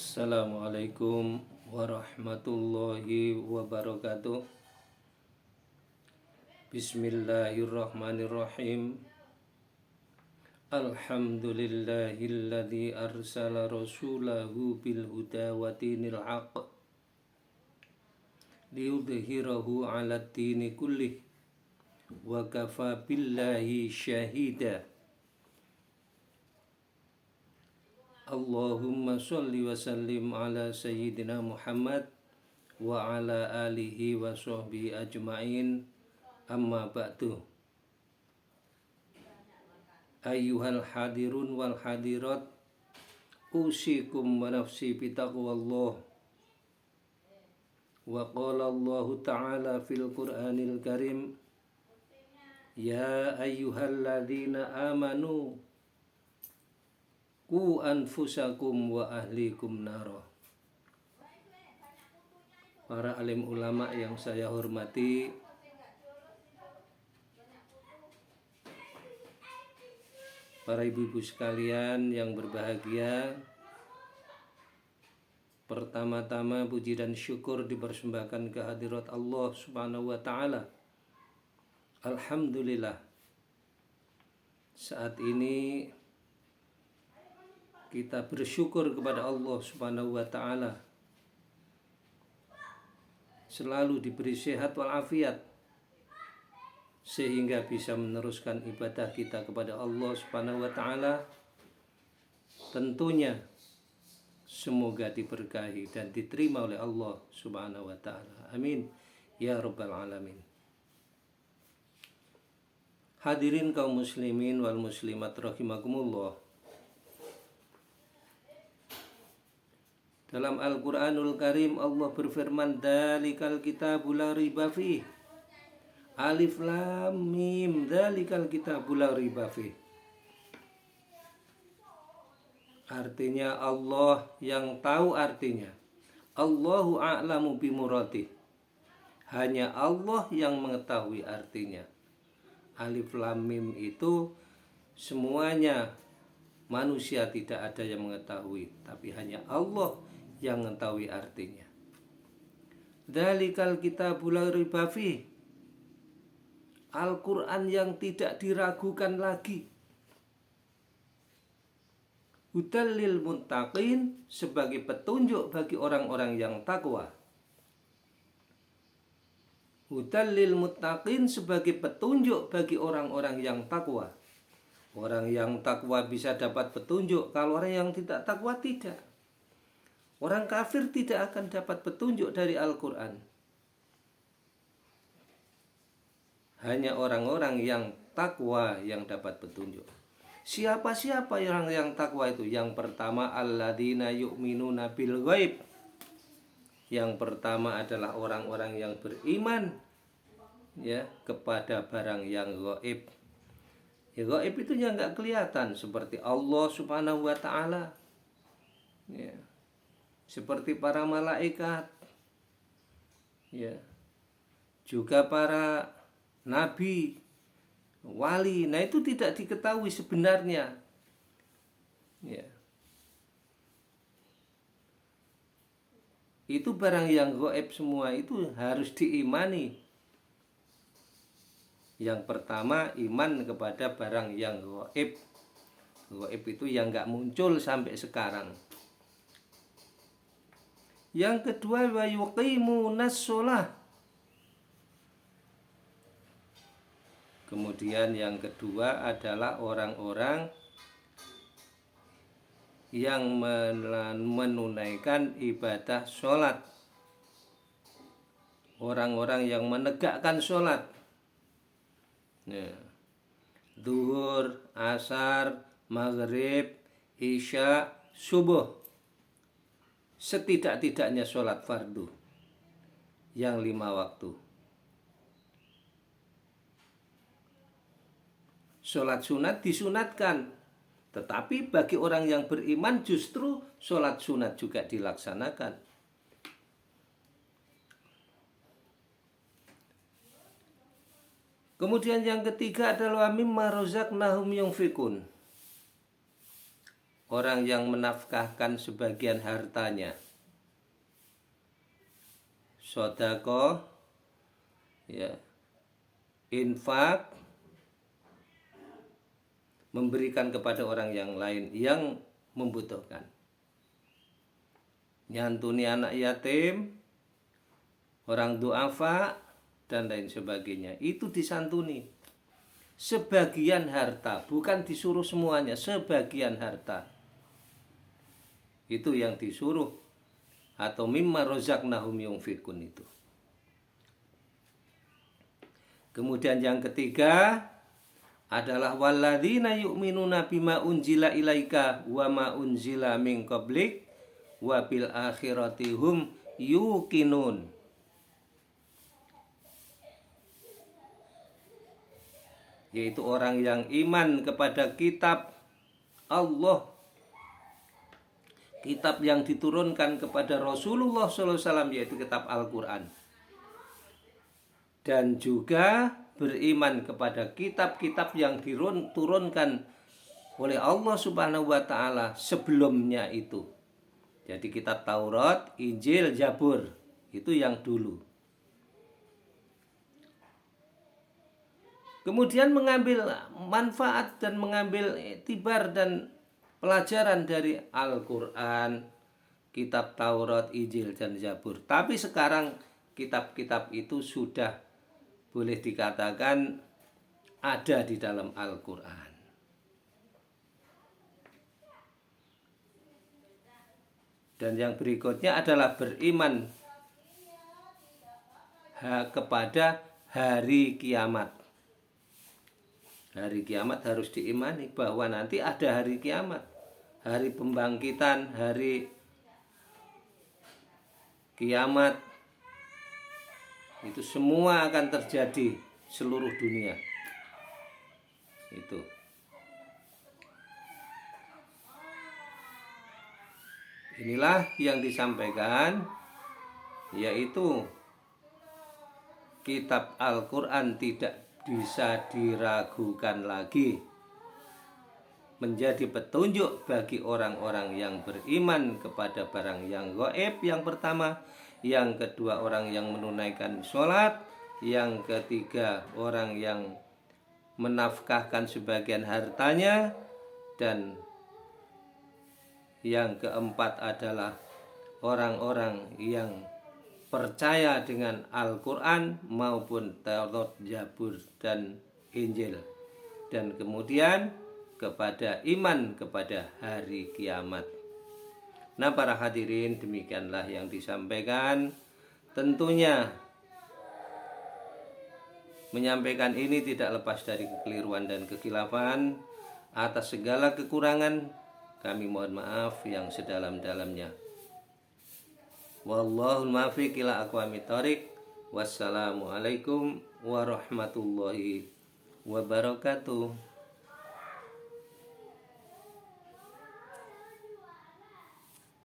Assalamualaikum warahmatullahi wabarakatuh. Bismillahirrahmanirrahim. Alhamdulillahilladzi arsala rasulahu bil huda wa dinil haqq liyudhhirahu 'alad dini kullih wa kafa billahi syahida. Allahumma sholli wa sallim ala sayyidina Muhammad wa ala alihi wa sahbihi ajma'in, amma ba'du. Ayyuhal hadirun wal hadirat, usikum wa nafsi bitaqwallah. Wa qala Allah ta'ala fil Qur'anil Karim, ya ayyuhalladzina amanu ku anfusakum wa ahlikum naro. Para alim ulama yang saya hormati, para ibu-ibu sekalian yang berbahagia, pertama-tama puji dan syukur dipersembahkan ke hadirat Allah Subhanahu wa taala. Alhamdulillah, saat ini kita bersyukur kepada Allah Subhanahu wa taala selalu diberi sehat walafiat sehingga bisa meneruskan ibadah kita kepada Allah Subhanahu wa taala. Tentunya semoga diberkahi dan diterima oleh Allah Subhanahu wa taala. Amin ya rabbal alamin. Hadirin kaum muslimin wal muslimat rahimakumullah. Dalam Al-Quranul Karim Allah berfirman, Dalikal kitabul la riba fih. Alif lam mim, Dalikal kitabul la riba fih. Artinya Allah yang tahu artinya. Allahu a'lamu bimuradih. Hanya Allah yang mengetahui artinya. Alif lam mim itu semuanya manusia tidak ada yang mengetahui, tapi hanya Allah yang mengetahui artinya. Dzalikal kitabul la raiba fih. Al-Quran yang tidak diragukan lagi. Hudal lil muttaqin, sebagai petunjuk bagi orang-orang yang takwa. Hudal lil muttaqin, sebagai petunjuk bagi orang-orang yang takwa. Orang yang takwa bisa dapat petunjuk, kalau orang yang tidak takwa tidak. Orang kafir tidak akan dapat petunjuk dari Al-Quran. Hanya orang-orang yang takwa yang dapat petunjuk. Siapa-siapa orang yang takwa itu? Yang pertama, alladzina yu'minuna bil ghaib. Yang pertama adalah orang-orang yang beriman ya kepada barang yang gaib. Ya, gaib itu yang nggak kelihatan, seperti Allah Subhanahu wa taala. Ya. Seperti para malaikat. Ya. Juga para nabi, wali. Nah, itu tidak diketahui sebenarnya. Ya. Itu barang yang gaib semua, itu harus diimani. Yang pertama, iman kepada barang yang gaib. Gaib itu yang nggak muncul sampai sekarang. Yang kedua, wa yuqimunas shalah. Kemudian yang kedua adalah orang-orang yang menunaikan ibadah sholat. Orang-orang yang menegakkan sholat. Zuhur, asar, maghrib, isya, subuh. Setidak-tidaknya sholat fardu yang 5 waktu. Sholat sunat disunatkan, tetapi bagi orang yang beriman justru sholat sunat juga dilaksanakan. Kemudian yang ketiga adalah mimma razaqnahum yunfikun. orang yang menafkahkan sebagian hartanya, sedekah, ya, infak, memberikan kepada orang yang lain yang membutuhkan, nyantuni anak yatim, orang duafa, dan lain sebagainya. Itu disantuni sebagian harta, bukan disuruh semuanya, sebagian harta. Itu yang disuruh, atau mimma rozaqnahum yunfikun itu. Kemudian yang ketiga adalah walladzina yu'minuna bima unzila ilaika wa ma unzila min qablik wa bil akhirati hum yuqinun. Yaitu orang yang iman kepada kitab Allah, kitab yang diturunkan kepada Rasulullah SAW, yaitu kitab Al-Quran, dan juga beriman kepada kitab-kitab yang diturunkan oleh Allah Subhanahu wa Ta'ala sebelumnya itu. Jadi kitab Taurat, Injil, Zabur, itu yang dulu. Kemudian mengambil manfaat dan mengambil iktibar dan pelajaran dari Al-Quran, kitab Taurat, Injil, dan Zabur. Tapi sekarang kitab-kitab itu sudah boleh dikatakan ada di dalam Al-Quran. Dan yang berikutnya adalah beriman kepada hari kiamat. Hari kiamat harus diimani bahwa nanti ada hari kiamat, hari pembangkitan, hari kiamat. Itu semua akan terjadi seluruh dunia. Itu. Inilah yang disampaikan, yaitu kitab Al-Quran tidak bisa diragukan lagi, menjadi petunjuk bagi orang-orang yang beriman kepada barang yang gaib, yang pertama. Yang kedua, orang yang menunaikan sholat. Yang ketiga, orang yang menafkahkan sebagian hartanya. Dan yang keempat adalah orang-orang yang percaya dengan Al-Quran maupun Taurat, Zabur, dan Injil. Dan kemudian kepada iman kepada hari kiamat. Nah, para hadirin, demikianlah yang disampaikan. Tentunya menyampaikan ini tidak lepas dari kekeliruan dan kekhilafan. Atas segala kekurangan kami mohon maaf yang sedalam-dalamnya. Wallahul muwaffiq ila aqwamit thoriq. Wassalamualaikum warahmatullahi wabarakatuh.